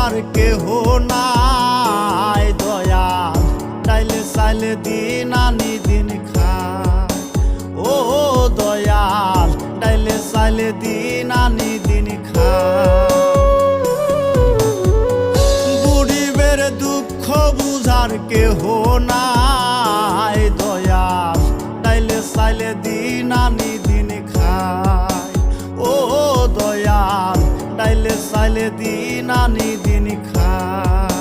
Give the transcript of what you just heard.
বুঝার কেহ নাই দয়াল ডাইলে চাইলে দিন আনি দিন খায় ও দয়াল ডাইলে চাইলে দিন আনি দিন খায় গরিবের দুঃখ বুঝার কেহ নাই দয়াল ডাইলে চাইলে দিন আনি দিন খায় ও দয়াল ডাইলে চাইলে দিন আনি দিন খায়